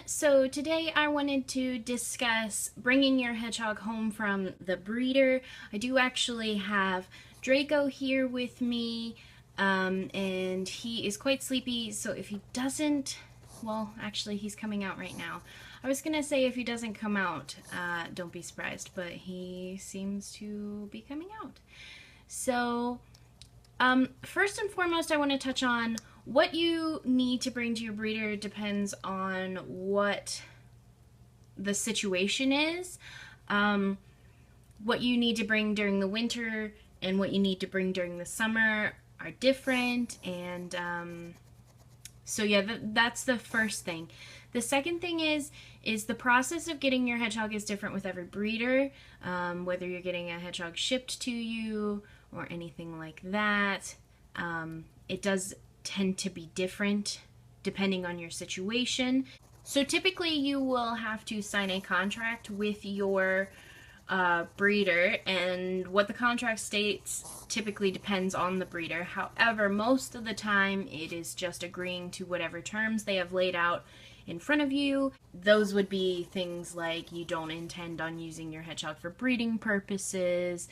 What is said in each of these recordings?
So today I wanted to discuss bringing your hedgehog home from the breeder. I do actually have Draco here with me, and he is quite sleepy, so if he doesn't, well, actually he's coming out right now. I was gonna say if he doesn't come out, don't be surprised, but he seems to be coming out. So, first and foremost, I want to touch on what you need to bring to your breeder depends on what the situation is. What you need to bring during the winter and what you need to bring during the summer are different, and so yeah, that's the first thing. The second thing is the process of getting your hedgehog is different with every breeder, whether you're getting a hedgehog shipped to you or anything like that. It does tend to be different depending on your situation. So typically you will have to sign a contract with your breeder, and what the contract states typically depends on the breeder. However, most of the time it is just agreeing to whatever terms they have laid out in front of you. Those would be things like you don't intend on using your hedgehog for breeding purposes,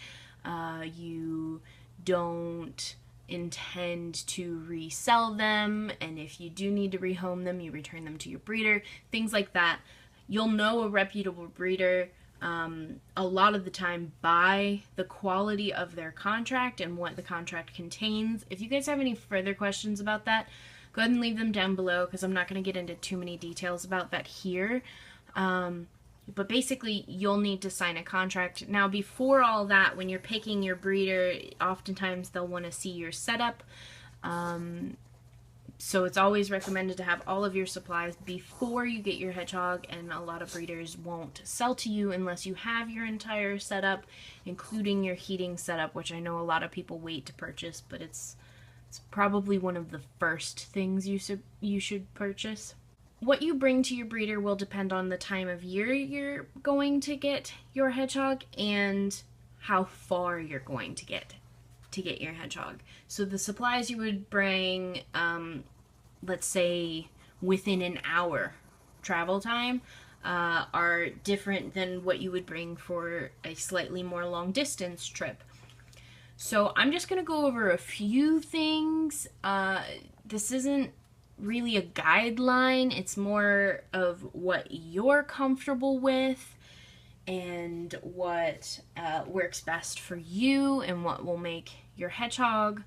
you don't intend to resell them, and if you do need to rehome them, you return them to your breeder, things like that. You'll know a reputable breeder a lot of the time by the quality of their contract and what the contract contains. If you guys have any further questions about that, go ahead and leave them down below, because I'm not going to get into too many details about that here. But basically, you'll need to sign a contract. Now, before all that, when you're picking your breeder, oftentimes they'll want to see your setup. So it's always recommended to have all of your supplies before you get your hedgehog, and a lot of breeders won't sell to you unless you have your entire setup, including your heating setup, which I know a lot of people wait to purchase, but it's probably one of the first things you should purchase. What you bring to your breeder will depend on the time of year you're going to get your hedgehog and how far you're going to get your hedgehog. So the supplies you would bring, let's say within an hour travel time, are different than what you would bring for a slightly more long distance trip. So I'm just going to go over a few things. This isn't really a guideline, it's more of what you're comfortable with and what works best for you and what will make your hedgehog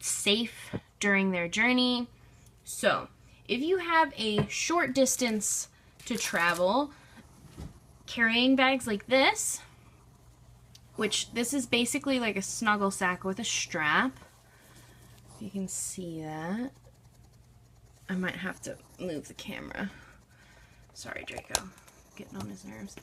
safe during their journey. So if you have a short distance to travel, carrying bags like this, which this is basically like a snuggle sack with a strap, you can see that. I might have to move the camera. Sorry, Draco. Getting on his nerves.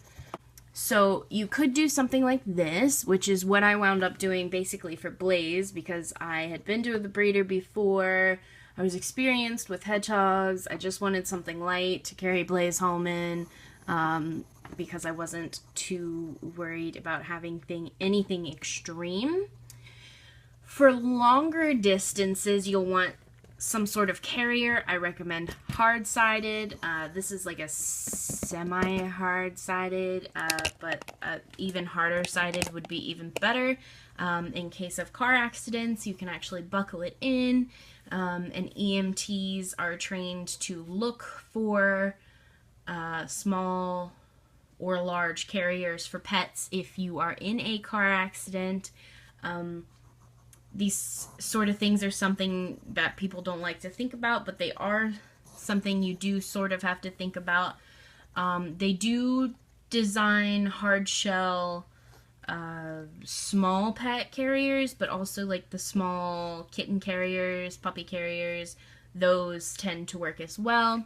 So you could do something like this, which is what I wound up doing basically for Blaze, because I had been to the breeder before. I was experienced with hedgehogs. I just wanted something light to carry Blaze home in, because I wasn't too worried about having anything extreme. For longer distances, you'll want some sort of carrier. I recommend hard-sided. This is like a semi-hard-sided, but even harder-sided would be even better. In case of car accidents, you can actually buckle it in, and EMTs are trained to look for small or large carriers for pets if you are in a car accident. These sort of things are something that people don't like to think about, but they are something you do sort of have to think about. They do design hard shell small pet carriers, but also like the small kitten carriers, puppy carriers, those tend to work as well.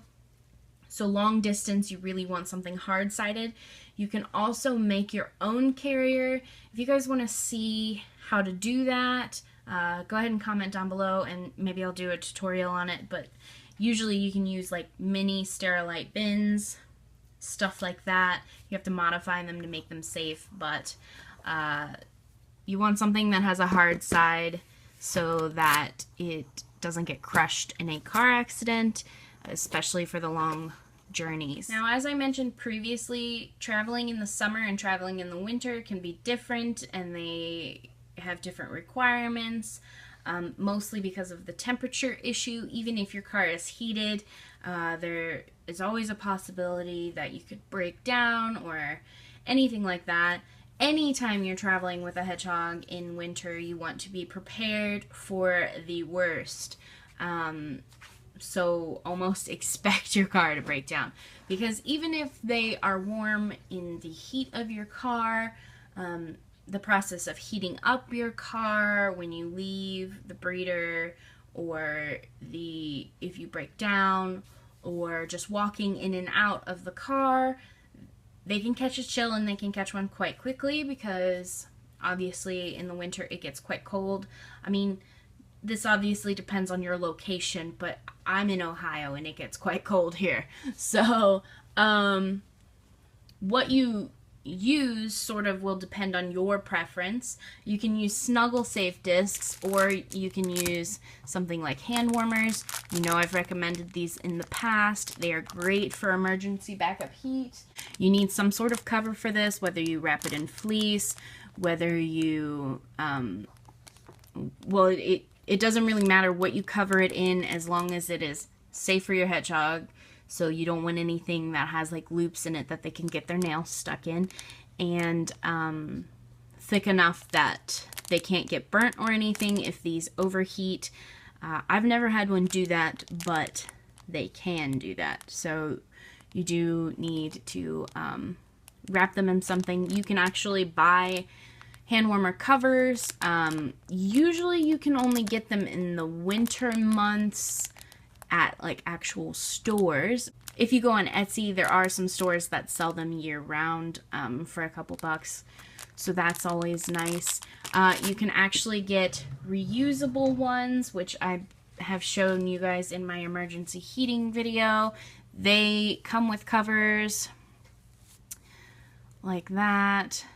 So long distance, you really want something hard-sided. You can also make your own carrier. If you guys want to see how to do that, go ahead and comment down below, and maybe I'll do a tutorial on it. But usually you can use like mini Sterilite bins, stuff like that. You have to modify them to make them safe, but you want something that has a hard side so that it doesn't get crushed in a car accident, especially for the long journeys. Now, as I mentioned previously, traveling in the summer and traveling in the winter can be different, and they have different requirements, mostly because of the temperature issue. Even if your car is heated, there is always a possibility that you could break down or anything like that. Anytime you're traveling with a hedgehog in winter, you want to be prepared for the worst. So almost expect your car to break down, because even if they are warm in the heat of your car, the process of heating up your car when you leave the breeder, or if you break down, or just walking in and out of the car, they can catch a chill, and they can catch one quite quickly, because obviously in the winter it gets quite cold. I mean, this obviously depends on your location, but I'm in Ohio and it gets quite cold here. So what you use sort of will depend on your preference. You can use snuggle safe discs, or you can use something like hand warmers. You know, I've recommended these in the past. They are great for emergency backup heat. You need some sort of cover for this, whether you wrap it in fleece, whether you it doesn't really matter what you cover it in, as long as it is safe for your hedgehog. So you don't want anything that has like loops in it that they can get their nails stuck in, and thick enough that they can't get burnt or anything if these overheat. I've never had one do that, but they can do that. So you do need to wrap them in something. You can actually buy hand warmer covers. Usually you can only get them in the winter months at like actual stores. If you go on Etsy, there are some stores that sell them year round for a couple bucks, so that's always nice. You can actually get reusable ones, which I have shown you guys in my emergency heating video. They come with covers like that.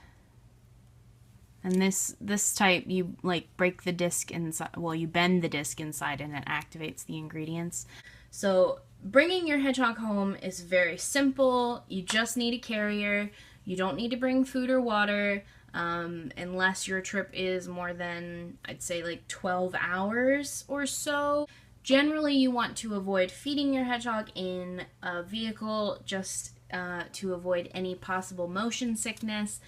And this type, you like break the disc inside, well, you bend the disc inside and it activates the ingredients. So bringing your hedgehog home is very simple. You just need a carrier. You don't need to bring food or water unless your trip is more than, I'd say, like 12 hours or so. Generally, you want to avoid feeding your hedgehog in a vehicle, just to avoid any possible motion sickness.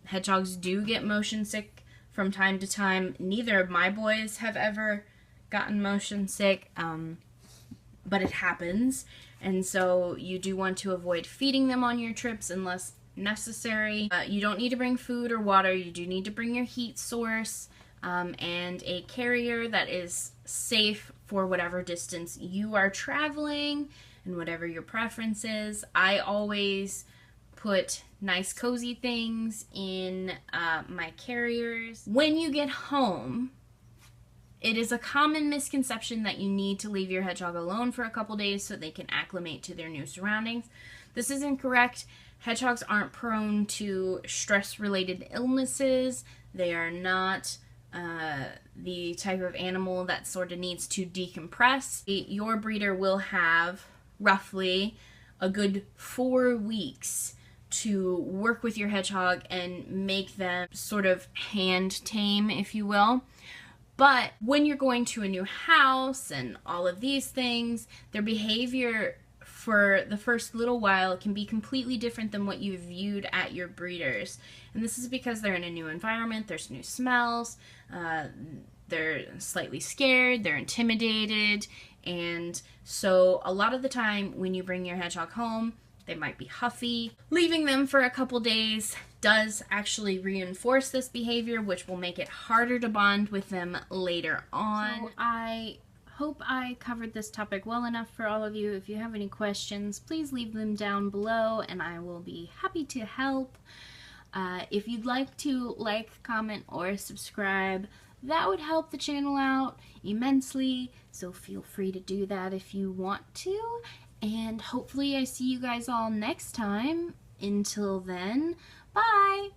Hedgehogs do get motion sick from time to time. Neither of my boys have ever gotten motion sick, but it happens. And so you do want to avoid feeding them on your trips unless necessary. You don't need to bring food or water. You do need to bring your heat source and a carrier that is safe for whatever distance you are traveling and whatever your preference is. I always put nice cozy things in my carriers. When you get home, it is a common misconception that you need to leave your hedgehog alone for a couple days so they can acclimate to their new surroundings. This is incorrect. Hedgehogs aren't prone to stress-related illnesses. They are not the type of animal that sort of needs to decompress. Your breeder will have roughly a good 4 weeks to work with your hedgehog and make them sort of hand tame, if you will. But when you're going to a new house and all of these things, their behavior for the first little while can be completely different than what you viewed at your breeders. And this is because they're in a new environment, there's new smells, they're slightly scared, they're intimidated, and so a lot of the time when you bring your hedgehog home, they might be huffy. Leaving them for a couple days does actually reinforce this behavior, which will make it harder to bond with them later on. So I hope I covered this topic well enough for all of you. If you have any questions, please leave them down below and I will be happy to help. If you'd like to like, comment, or subscribe, that would help the channel out immensely, so feel free to do that if you want to. And hopefully I see you guys all next time. Until then, bye!